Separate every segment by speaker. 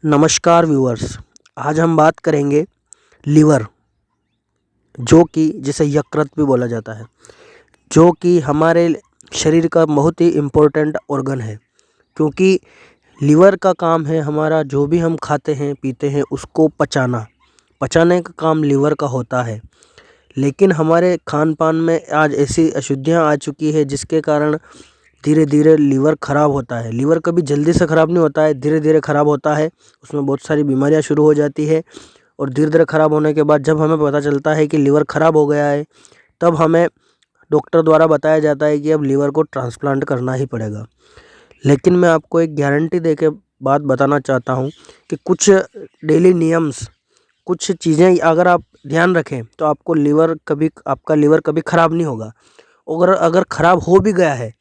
Speaker 1: नमस्कार व्यूअर्स। आज हम बात करेंगे लीवर, जो कि जिसे यकृत भी बोला जाता है, जो कि हमारे शरीर का बहुत ही इम्पोर्टेंट ऑर्गन है। क्योंकि लीवर का काम है हमारा जो भी हम खाते हैं पीते हैं उसको पचाने का काम लीवर का होता है। लेकिन हमारे खान पान में आज ऐसी अशुद्धियाँ आ चुकी है जिसके कारण धीरे धीरे लीवर ख़राब होता है। लीवर कभी जल्दी से ख़राब नहीं होता है, धीरे धीरे ख़राब होता है। उसमें बहुत सारी बीमारियां शुरू हो जाती है और धीरे धीरे ख़राब होने के बाद जब हमें पता चलता है कि लीवर ख़राब हो गया है, तब हमें डॉक्टर द्वारा बताया जाता है कि अब लीवर को ट्रांसप्लांट करना ही पड़ेगा। लेकिन मैं आपको एक गारंटी दे के बात बताना चाहता हूँ कि कुछ डेली नियम्स, कुछ चीज़ें अगर आप ध्यान रखें तो आपका लीवर कभी ख़राब नहीं होगा। अगर ख़राब हो भी गया है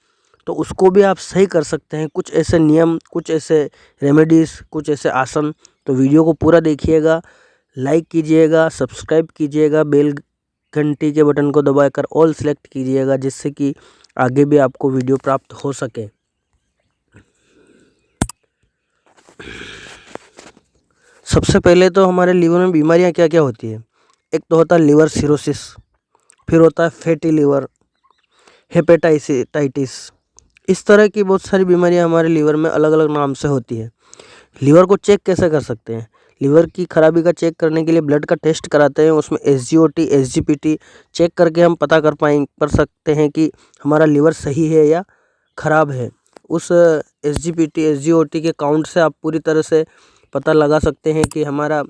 Speaker 1: तो उसको भी आप सही कर सकते हैं। कुछ ऐसे नियम, कुछ ऐसे रेमेडीज़, कुछ ऐसे आसन। तो वीडियो को पूरा देखिएगा, लाइक कीजिएगा, सब्सक्राइब कीजिएगा, बेल घंटी के बटन को दबाकर ऑल सेलेक्ट कीजिएगा, जिससे कि आगे भी आपको वीडियो प्राप्त हो सके। सबसे पहले तो हमारे लीवर में बीमारियां क्या क्या होती है। एक तो होता है लीवर सिरोसिस, फिर होता है फैटी लीवर, हेपेटाइटिस। इस तरह की बहुत सारी बीमारियां हमारे लीवर में अलग अलग नाम से होती है। लीवर को चेक कैसे कर सकते हैं? लीवर की खराबी का चेक करने के लिए ब्लड का टेस्ट कराते हैं। उसमें SGOT, SGPT चेक करके हम पता कर सकते हैं कि हमारा लीवर सही है या ख़राब है। उस SGPT, SGOT के काउंट से आप पूरी तरह से पता लगा सकते हैं कि हमारा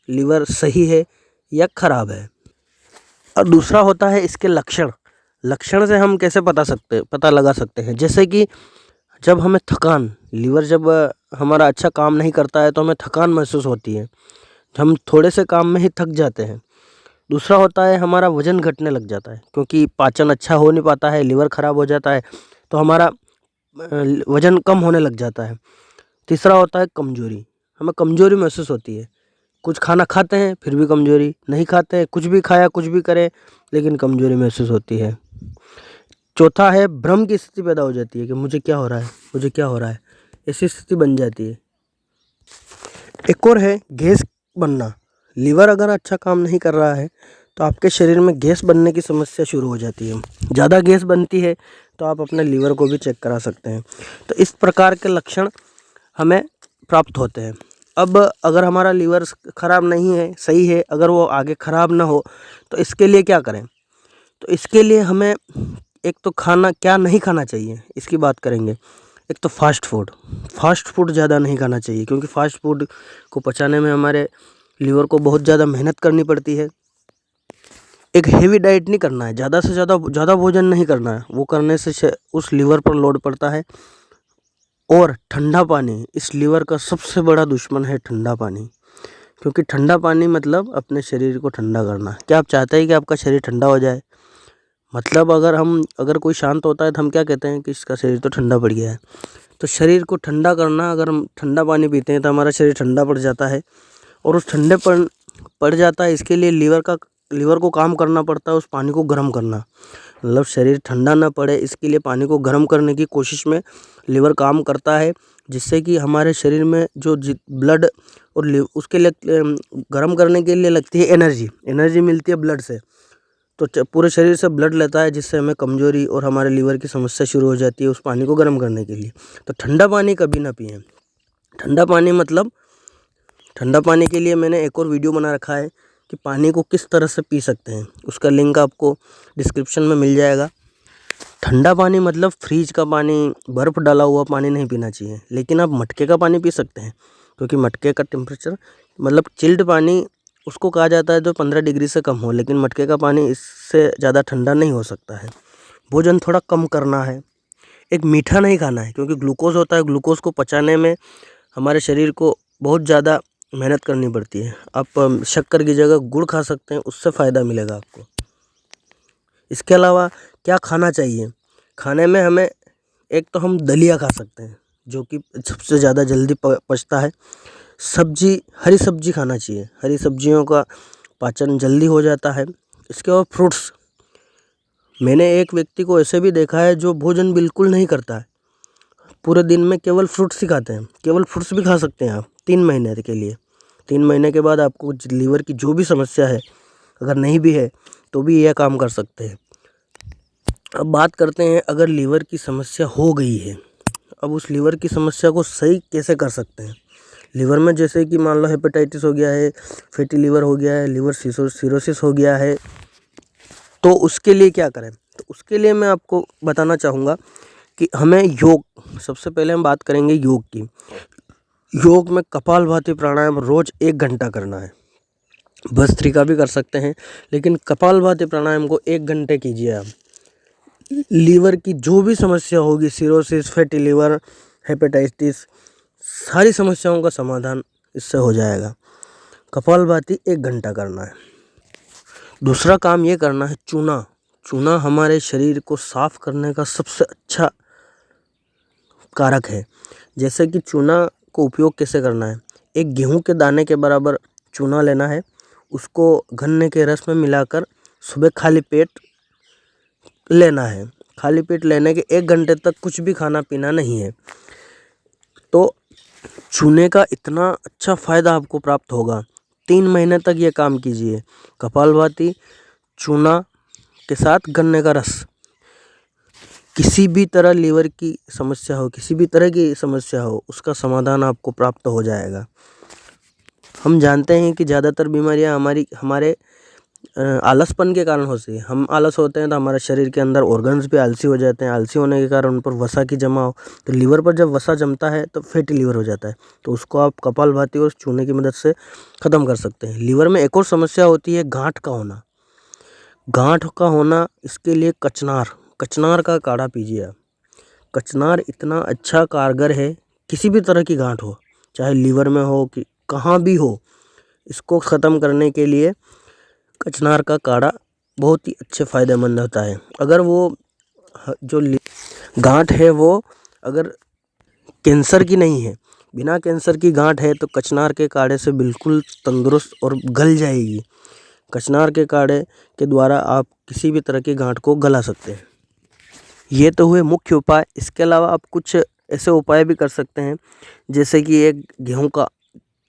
Speaker 1: लीवर सही है या ख़राब है। और दूसरा होता है इसके लक्षण से हम कैसे पता लगा सकते हैं। जैसे कि जब हमें लीवर जब हमारा अच्छा काम नहीं करता है तो हमें थकान महसूस होती है, हम थोड़े से काम में ही थक जाते हैं। दूसरा होता है हमारा वज़न घटने लग जाता है, क्योंकि पाचन अच्छा हो नहीं पाता है, लीवर ख़राब हो जाता है तो हमारा वज़न कम होने लग जाता है। तीसरा होता है कमज़ोरी, हमें कमज़ोरी महसूस होती है। कुछ खाना खाते हैं फिर भी कमज़ोरी, नहीं खाते हैं कुछ भी खाया कुछ भी करें लेकिन कमज़ोरी महसूस होती है। चौथा है भ्रम की स्थिति पैदा हो जाती है कि मुझे क्या हो रहा है, ऐसी स्थिति बन जाती है। एक और है गैस बनना। लीवर अगर अच्छा काम नहीं कर रहा है तो आपके शरीर में गैस बनने की समस्या शुरू हो जाती है। ज़्यादा गैस बनती है तो आप अपने लीवर को भी चेक करा सकते हैं। तो इस प्रकार के लक्षण हमें प्राप्त होते हैं। अब अगर हमारा लीवर ख़राब नहीं है, सही है, अगर वो आगे ख़राब ना हो तो इसके लिए क्या करें? तो इसके लिए हमें एक तो खाना क्या नहीं खाना चाहिए, इसकी बात करेंगे। एक तो फास्ट फूड ज़्यादा नहीं खाना चाहिए, क्योंकि फास्ट फूड को पचाने में हमारे लीवर को बहुत ज़्यादा मेहनत करनी पड़ती है। एक हेवी डाइट नहीं करना है, ज़्यादा से ज़्यादा भोजन नहीं करना है, वो करने से उस लीवर पर लोड पड़ता है। और ठंडा पानी, इस लीवर का सबसे बड़ा दुश्मन है ठंडा पानी, क्योंकि ठंडा पानी मतलब अपने शरीर को ठंडा करना। क्या आप चाहते हैं कि आपका शरीर ठंडा हो जाए? मतलब अगर कोई शांत होता है तो हम क्या कहते हैं कि इसका शरीर तो ठंडा पड़ गया है। तो शरीर को ठंडा करना, अगर हम ठंडा पानी पीते हैं तो हमारा शरीर ठंडा पड़ जाता है, और उस ठंडे पड़ जाता है। इसके लिए लीवर को काम करना पड़ता है उस पानी को गर्म करना। मतलब शरीर ठंडा ना पड़े इसके लिए पानी को गर्म करने की कोशिश में लीवर काम करता है, जिससे कि हमारे शरीर में जो ब्लड और उसके लिए गर्म करने के लिए लगती है एनर्जी मिलती है ब्लड से। तो पूरे शरीर से ब्लड लेता है, जिससे हमें कमज़ोरी और हमारे लीवर की समस्या शुरू हो जाती है उस पानी को गर्म करने के लिए। तो ठंडा पानी कभी ना पिएं। ठंडा पानी के लिए मैंने एक और वीडियो बना रखा है कि पानी को किस तरह से पी सकते हैं, उसका लिंक आपको डिस्क्रिप्शन में मिल जाएगा। ठंडा पानी मतलब फ्रीज का पानी, बर्फ़ डाला हुआ पानी नहीं पीना चाहिए। लेकिन आप मटके का पानी पी सकते हैं, क्योंकि मटके का टेम्परेचर मतलब चिल्ड पानी उसको कहा जाता है जो 15 डिग्री से कम हो, लेकिन मटके का पानी इससे ज़्यादा ठंडा नहीं हो सकता है। भोजन थोड़ा कम करना है। एक मीठा नहीं खाना है, क्योंकि ग्लूकोज होता है, ग्लूकोज को पचाने में हमारे शरीर को बहुत ज़्यादा मेहनत करनी पड़ती है। आप शक्कर की जगह गुड़ खा सकते हैं, उससे फ़ायदा मिलेगा आपको। इसके अलावा क्या खाना चाहिए? खाने में हमें एक तो हम दलिया खा सकते हैं, जो कि सबसे ज़्यादा जल्दी पचता है। हरी सब्जी खाना चाहिए, हरी सब्जियों का पाचन जल्दी हो जाता है। इसके बाद फ्रूट्स। मैंने एक व्यक्ति को ऐसे भी देखा है जो भोजन बिल्कुल नहीं करता है, पूरे दिन में केवल फ्रूट्स ही खाते हैं। केवल फ्रूट्स भी खा सकते हैं आप, 3 महीने के लिए। 3 महीने के बाद आपको लीवर की जो भी समस्या है, अगर नहीं भी है तो भी यह काम कर सकते हैं। अब बात करते हैं अगर लीवर की समस्या हो गई है, अब उस लीवर की समस्या को सही कैसे कर सकते हैं। लीवर में जैसे कि मान लो हेपेटाइटिस हो गया है, फैटी लीवर हो गया है, लीवर सिरोसिस हो गया है, तो उसके लिए क्या करें। तो उसके लिए मैं आपको बताना चाहूँगा कि हमें योग, सबसे पहले हम बात करेंगे योग की। योग में कपालभाति प्राणायाम रोज़ 1 घंटा करना है। भस्त्रिका भी कर सकते हैं, लेकिन कपालभाति प्राणायाम को 1 घंटे कीजिए आप। लीवर की जो भी समस्या होगी, सिरोसिस, फैटी लीवर, हेपेटाइटिस, सारी समस्याओं का समाधान इससे हो जाएगा। कपालभाति 1 घंटा करना है। दूसरा काम ये करना है चूना। चूना हमारे शरीर को साफ करने का सबसे अच्छा कारक है। जैसे कि चूना को उपयोग कैसे करना है, एक गेहूं के दाने के बराबर चूना लेना है, उसको गन्ने के रस में मिलाकर सुबह खाली पेट लेना है। खाली पेट लेने के 1 घंटे तक कुछ भी खाना पीना नहीं है। तो चूने का इतना अच्छा फ़ायदा आपको प्राप्त होगा। 3 महीने तक ये काम कीजिए। कपालभाति, चूना के साथ गन्ने का रस। किसी भी तरह लीवर की समस्या हो, किसी भी तरह की समस्या हो, उसका समाधान आपको प्राप्त हो जाएगा। हम जानते हैं कि ज़्यादातर बीमारियां हमारे आलसपन के कारण होती है। हम आलस होते हैं तो हमारे शरीर के अंदर ऑर्गन्स भी आलसी हो जाते हैं। आलसी होने के कारण उन पर वसा की जमाव, तो लीवर पर जब वसा जमता है तो फैटी लीवर हो जाता है। तो उसको आप कपालभाति और चूने की मदद से ख़त्म कर सकते हैं। लीवर में एक और समस्या होती है गांठ का होना। गांठ का होना, इसके लिए कचनार का काढ़ा पीजिए आप। कचनार इतना अच्छा कारगर है, किसी भी तरह की गांठ हो, चाहे लीवर में हो कि कहाँ भी हो, इसको ख़त्म करने के लिए कचनार का काढ़ा बहुत ही अच्छे फ़ायदेमंद होता है। अगर वो जो गांठ है वो अगर कैंसर की नहीं है, बिना कैंसर की गांठ है, तो कचनार के काढ़े से बिल्कुल तंदुरुस्त और गल जाएगी। कचनार के काढ़े के द्वारा आप किसी भी तरह की गांठ को गला सकते हैं। ये तो हुए मुख्य उपाय। इसके अलावा आप कुछ ऐसे उपाय भी कर सकते हैं, जैसे कि एक गेहूं का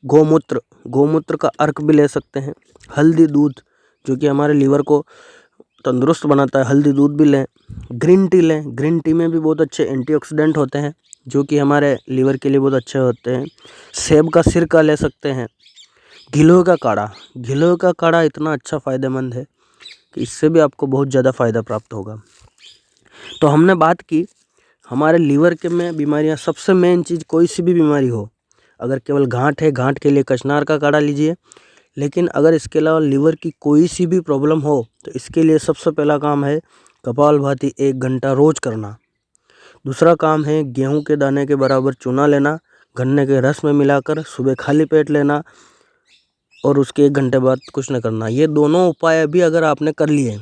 Speaker 1: गोमूत्र का अर्क भी ले सकते हैं। हल्दी दूध, जो कि हमारे लीवर को तंदुरुस्त बनाता है, हल्दी दूध भी लें। ग्रीन टी लें, ग्रीन टी में भी बहुत अच्छे एंटीऑक्सीडेंट होते हैं, जो कि हमारे लीवर के लिए बहुत अच्छे होते हैं। सेब का सिरका ले सकते हैं। गिलोय का काढ़ा इतना अच्छा फ़ायदेमंद है कि इससे भी आपको बहुत ज़्यादा फ़ायदा प्राप्त होगा। तो हमने बात की हमारे लीवर के में बीमारियां, सबसे मेन चीज़ कोई सी भी बीमारी हो, अगर केवल गांठ है, गांठ के लिए कचनार का काढ़ा लीजिए। लेकिन अगर इसके अलावा लीवर की कोई सी भी प्रॉब्लम हो, तो इसके लिए सबसे पहला काम है कपालभाति 1 घंटा रोज़ करना। दूसरा काम है गेहूं के दाने के बराबर चूना लेना, गन्ने के रस में मिलाकर सुबह खाली पेट लेना और उसके 1 घंटे बाद कुछ न करना। ये दोनों उपाय भी अगर आपने कर लिए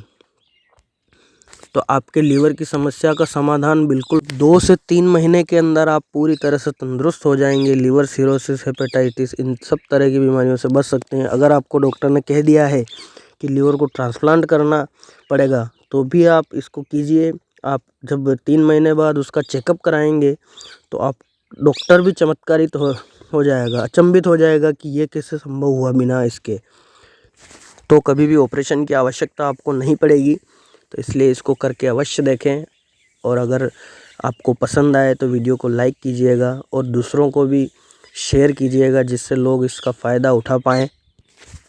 Speaker 1: तो आपके लीवर की समस्या का समाधान बिल्कुल 2 से 3 महीने के अंदर आप पूरी तरह से तंदुरुस्त हो जाएंगे। लीवर सिरोसिस, हेपेटाइटिस, इन सब तरह की बीमारियों से बच सकते हैं। अगर आपको डॉक्टर ने कह दिया है कि लीवर को ट्रांसप्लांट करना पड़ेगा, तो भी आप इसको कीजिए। आप जब 3 महीने बाद उसका चेकअप कराएंगे तो आप डॉक्टर भी चमत्कारित हो जाएगा, अचंभित हो जाएगा कि ये कैसे संभव हुआ बिना इसके। तो कभी भी ऑपरेशन की आवश्यकता आपको नहीं पड़ेगी। तो इसलिए इसको करके अवश्य देखें, और अगर आपको पसंद आए तो वीडियो को लाइक कीजिएगा और दूसरों को भी शेयर कीजिएगा, जिससे लोग इसका फ़ायदा उठा पाएँ।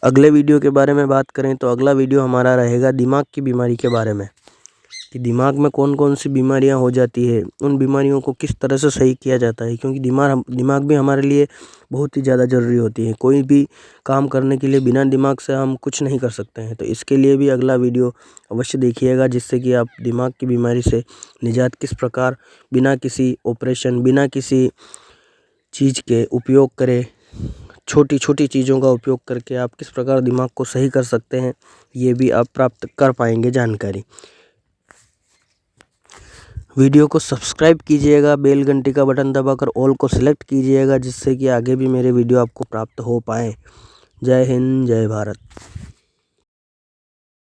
Speaker 1: अगले वीडियो के बारे में बात करें तो अगला वीडियो हमारा रहेगा दिमाग की बीमारी के बारे में, कि दिमाग में कौन कौन सी बीमारियां हो जाती है, उन बीमारियों को किस तरह से सही किया जाता है। क्योंकि दिमाग भी हमारे लिए बहुत ही ज़्यादा ज़रूरी होती है। कोई भी काम करने के लिए बिना दिमाग से हम कुछ नहीं कर सकते हैं। तो इसके लिए भी अगला वीडियो अवश्य देखिएगा, जिससे कि आप दिमाग की बीमारी से निजात किस प्रकार बिना किसी ऑपरेशन, बिना किसी चीज़ के उपयोग करे, छोटी छोटी चीज़ों का उपयोग करके आप किस प्रकार दिमाग को सही कर सकते हैं, ये भी आप प्राप्त कर पाएंगे जानकारी। वीडियो को सब्सक्राइब कीजिएगा, बेल घंटी का बटन दबाकर ऑल को सिलेक्ट कीजिएगा, जिससे कि आगे भी मेरे वीडियो आपको प्राप्त हो पाए। जय हिंद, जय भारत।